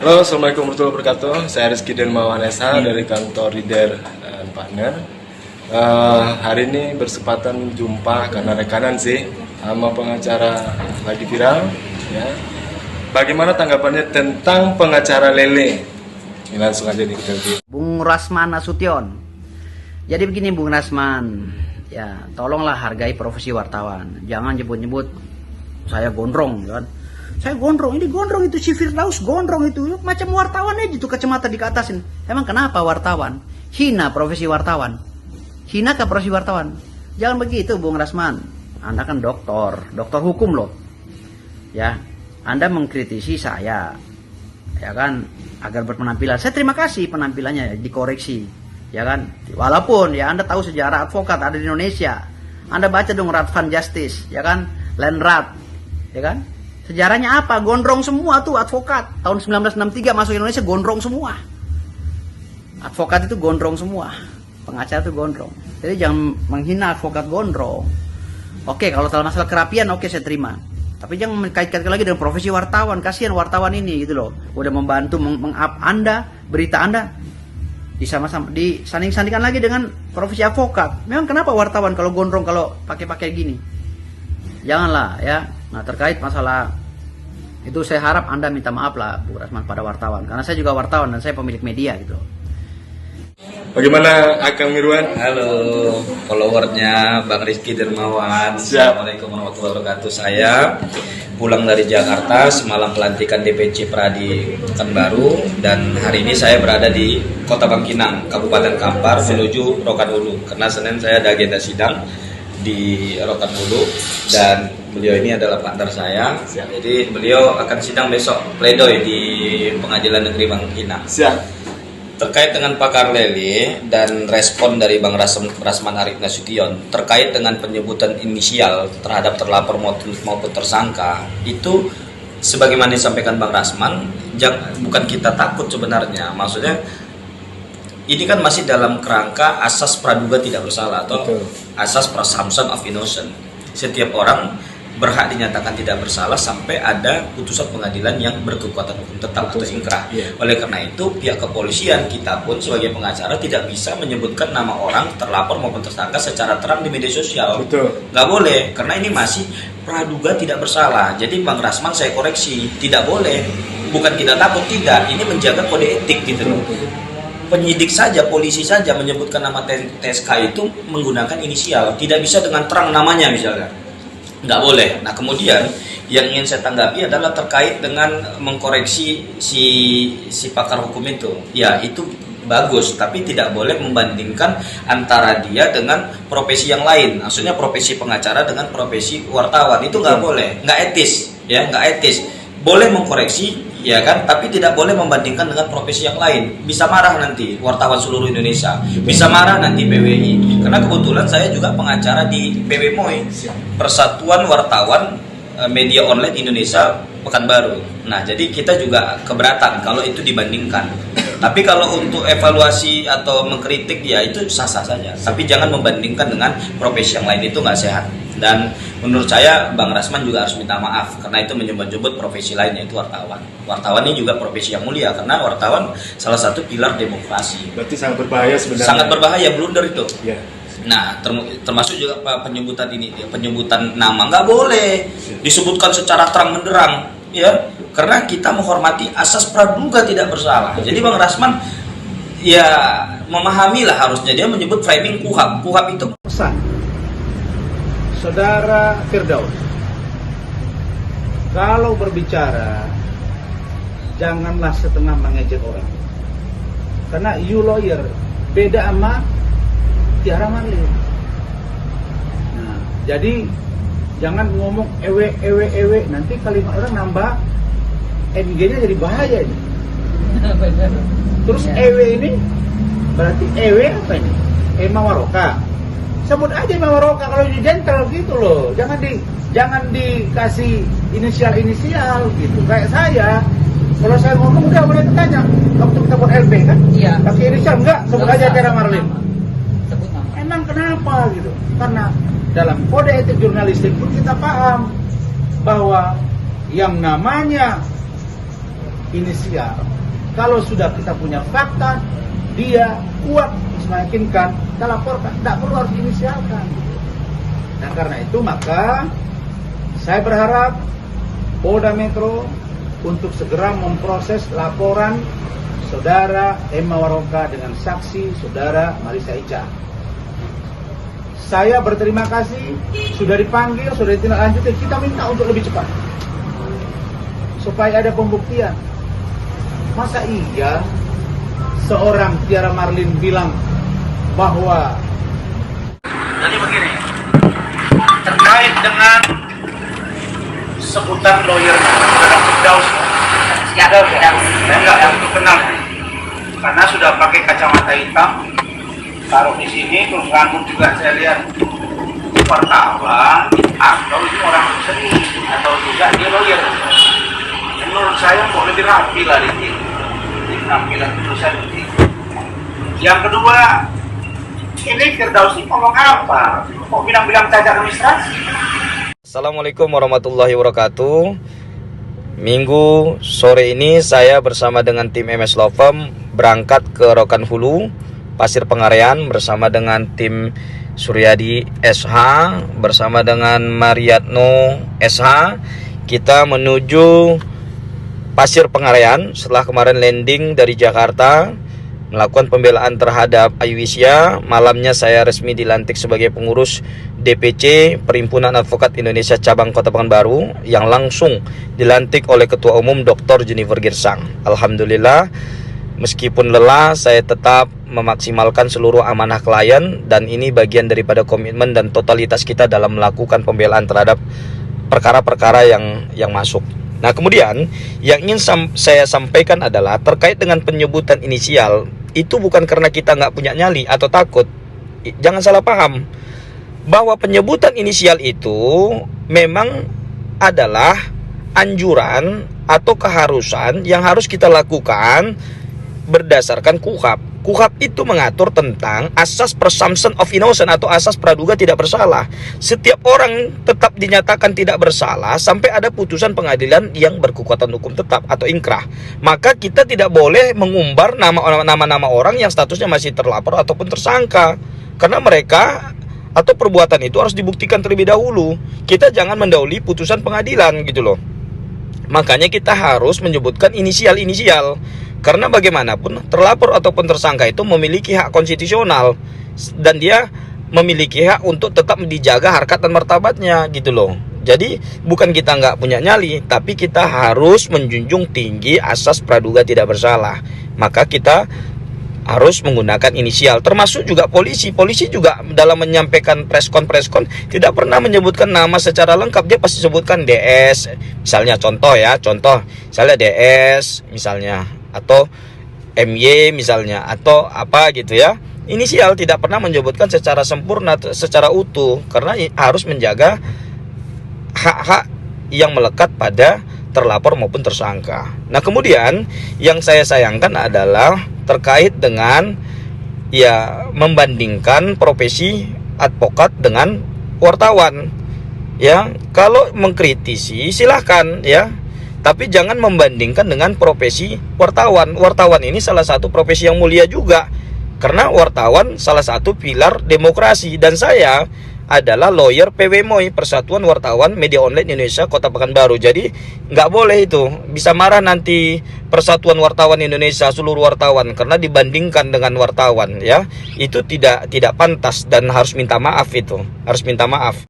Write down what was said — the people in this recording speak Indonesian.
Halo, Assalamualaikum warahmatullahi wabarakatuh. Saya Rizky Dermawan SH dari kantor Reader Partner. Hari ini bersempatan jumpa karena rekanan sih sama pengacara lagi viral. Ya. Bagaimana tanggapannya tentang pengacara Lele? Ini langsung aja nih kita lihat. Bung Rasman Nasution. Jadi begini Bung Rasman, ya tolonglah hargai profesi wartawan. Jangan nyebut-nyebut saya gondrong, kan? Saya gondrong, ini gondrong itu si Firdaus gondrong itu macam wartawan aja tuh kacamata dikatasin. Emang kenapa wartawan? Hina profesi wartawan. Hina ke profesi wartawan? Jangan begitu Bung Rasman. Anda kan doktor hukum loh. Ya, Anda mengkritisi saya, ya kan, agar berpenampilan. Saya terima kasih penampilannya dikoreksi, ya kan. Walaupun ya Anda tahu sejarah advokat ada di Indonesia. Anda baca dong Radvan Justice, ya kan, Lenrat, ya kan. Sejarahnya apa? Gondrong semua tuh advokat. Tahun 1963 masuk Indonesia gondrong semua. Advokat itu gondrong semua. Pengacara itu gondrong. Jadi jangan menghina advokat gondrong. Oke, kalau masalah kerapian oke saya terima. Tapi jangan mengkaitkan lagi dengan profesi wartawan. Kasihan wartawan ini gitu loh. Udah membantu meng-up Anda, berita Anda disama-sama disanding-sandingkan lagi dengan profesi advokat. Memang kenapa wartawan kalau gondrong kalau pakai gini? Janganlah ya. Nah, terkait masalah itu saya harap Anda minta maaf lah Bu Rasman pada wartawan, karena saya juga wartawan dan saya pemilik media gitu. Bagaimana Akang Mirwan? Halo, followernya Bang Rizky Dermawan. Assalamualaikum warahmatullahi wabarakatuh. Saya pulang dari Jakarta, semalam pelantikan DPC Pradi Pekanbaru, dan hari ini saya berada di Kota Bangkinang, Kabupaten Kampar, menuju Rokan Hulu. Karena Senin saya ada agenda sidang di Rokan Hulu, dan beliau ini adalah partner saya. Jadi beliau akan sidang besok pledoi di Pengadilan Negeri Bangkinang. Terkait dengan Pakar Lele dan respon dari Bang Rasman Arief Nasution terkait dengan penyebutan inisial terhadap terlapor maupun tersangka, itu sebagaimana disampaikan Bang Rasman, bukan kita takut sebenarnya. Maksudnya ini kan masih dalam kerangka asas praduga tidak bersalah atau asas presumption of innocence. Setiap orang berhak dinyatakan tidak bersalah sampai ada putusan pengadilan yang berkekuatan hukum tetap atau ingkrah. Oleh karena itu pihak kepolisian, kita pun sebagai pengacara tidak bisa menyebutkan nama orang terlapor maupun tersangka secara terang di media sosial. Nggak boleh, karena ini masih praduga tidak bersalah. Jadi Bang Rasman saya koreksi, tidak boleh. Bukan kita takut, tidak. Ini menjaga kode etik gitu loh. Penyidik saja, polisi saja menyebutkan nama TSK itu menggunakan inisial, tidak bisa dengan terang namanya misalnya, nggak boleh. Nah kemudian yang ingin saya tanggapi adalah terkait dengan mengkoreksi si pakar hukum itu. Ya itu bagus, tapi tidak boleh membandingkan antara dia dengan profesi yang lain. Maksudnya profesi pengacara dengan profesi wartawan, itu nggak boleh, nggak etis, ya nggak etis. Boleh mengkoreksi, ya kan, tapi tidak boleh membandingkan dengan profesi yang lain. Bisa marah nanti wartawan seluruh Indonesia, bisa marah nanti PWI. Karena kebetulan saya juga pengacara di PWMOI, Persatuan Wartawan Media Online Indonesia Pekanbaru. Nah, jadi kita juga keberatan kalau itu dibandingkan. Tapi kalau untuk evaluasi atau mengkritik, ya itu sah-sah saja. Tapi jangan membandingkan dengan profesi yang lain, itu nggak sehat. Dan menurut saya Bang Rasman juga harus minta maaf karena itu menyebut-nyebut profesi lain, yaitu wartawan. Wartawan ini juga profesi yang mulia karena wartawan salah satu pilar demokrasi. Berarti sangat berbahaya sebenarnya. Sangat berbahaya, blunder itu. Ya. Nah, termasuk juga penyebutan ini, penyebutan nama nggak boleh disebutkan secara terang benderang, ya, karena kita menghormati asas praduga tidak bersalah. Jadi Bang Rasman ya memahamilah, harusnya dia menyebut framing KUHAP. KUHAP itu pesan Saudara Firdaus, kalau berbicara janganlah setengah mengejek orang, karena you lawyer beda sama Tiara Marlin. Nah, jadi jangan ngomong ewe, nanti kalimat orang nambah MG-nya jadi bahaya ini. Terus ewe ini berarti ewe apa ini? Emma Waroka. Sebut aja Emma Waroka kalau di jenderal gitu loh. Jangan dikasih inisial gitu. Kayak saya, kalau saya ngomong udah mereka tanya waktu kita buat LB kan? Iya. Kasih inisial enggak? Sebut aja Tiara Marlin. Emang kenapa gitu? Karena dalam kode etik jurnalistik pun kita paham bahwa yang namanya inisial. Kalau sudah kita punya fakta, dia kuat meyakinkan, kita laporkan, tidak perlu harus diinisialkan. Nah karena itu maka saya berharap Polda Metro untuk segera memproses laporan saudara Emma Waroka dengan saksi saudara Marissa Ica. Saya berterima kasih sudah dipanggil, sudah ditindaklanjuti. Kita minta untuk lebih cepat supaya ada pembuktian. Masa iya seorang Tiara Marlin bilang bahwa jadi begini, terkait dengan sebutan lawyer Firdaus, saya nggak begitu kenal karena sudah pakai kacamata hitam, taruh di sini, terus rambut juga saya lihat wartawan atau ini orang seni atau juga dia lawyer. Menurut saya kok lebih rapi lah ini tampilan tulisan ini. Yang kedua, ini Firdaus ini ngomong apa? Kok bilang-bilang cacat administrasi? Assalamualaikum warahmatullahi wabarakatuh. Minggu sore ini saya bersama dengan tim MS Law Firm berangkat ke Rokan Hulu, Pasir Pengarean bersama dengan tim Suryadi SH bersama dengan Mariatno SH. Kita menuju Pasir Pengarean setelah kemarin landing dari Jakarta melakukan pembelaan terhadap Ayuisya. Malamnya saya resmi dilantik sebagai pengurus DPC Perhimpunan Advokat Indonesia Cabang Kota Pekanbaru yang langsung dilantik oleh Ketua Umum Dr. Junifer Girsang. Alhamdulillah, meskipun lelah saya tetap memaksimalkan seluruh amanah klien dan ini bagian daripada komitmen dan totalitas kita dalam melakukan pembelaan terhadap perkara-perkara yang masuk. Nah kemudian yang ingin saya sampaikan adalah terkait dengan penyebutan inisial. Itu bukan karena kita nggak punya nyali atau takut. Jangan salah paham bahwa penyebutan inisial itu memang adalah anjuran atau keharusan yang harus kita lakukan berdasarkan KUHAP. KUHAP itu mengatur tentang asas presumption of innocence atau asas praduga tidak bersalah. Setiap orang tetap dinyatakan tidak bersalah sampai ada putusan pengadilan yang berkekuatan hukum tetap atau inkrah. Maka kita tidak boleh mengumbar nama-nama orang yang statusnya masih terlapor ataupun tersangka. Karena mereka atau perbuatan itu harus dibuktikan terlebih dahulu. Kita jangan mendahului putusan pengadilan gitu loh. Makanya kita harus menyebutkan inisial-inisial. Karena bagaimanapun terlapor ataupun tersangka itu memiliki hak konstitusional dan dia memiliki hak untuk tetap dijaga harkat dan martabatnya gitu loh. Jadi bukan kita nggak punya nyali, tapi kita harus menjunjung tinggi asas praduga tidak bersalah. Maka kita harus menggunakan inisial. Termasuk juga polisi. Polisi juga dalam menyampaikan preskon tidak pernah menyebutkan nama secara lengkap. Dia pasti sebutkan DS. Misalnya contoh misalnya DS misalnya, atau MY misalnya, atau apa gitu ya. Inisial tidak pernah menyebutkan secara sempurna, secara utuh, karena harus menjaga hak-hak yang melekat pada terlapor maupun tersangka. Nah kemudian yang saya sayangkan adalah terkait dengan membandingkan profesi advokat dengan wartawan. Ya, kalau mengkritisi silahkan ya, tapi jangan membandingkan dengan profesi wartawan. Wartawan ini salah satu profesi yang mulia juga, karena wartawan salah satu pilar demokrasi. Dan saya adalah lawyer PWMOI, Persatuan Wartawan Media Online Indonesia Kota Pekanbaru. Jadi nggak boleh itu, bisa marah nanti Persatuan Wartawan Indonesia, seluruh wartawan, karena dibandingkan dengan wartawan ya, itu tidak pantas dan harus minta maaf itu, harus minta maaf.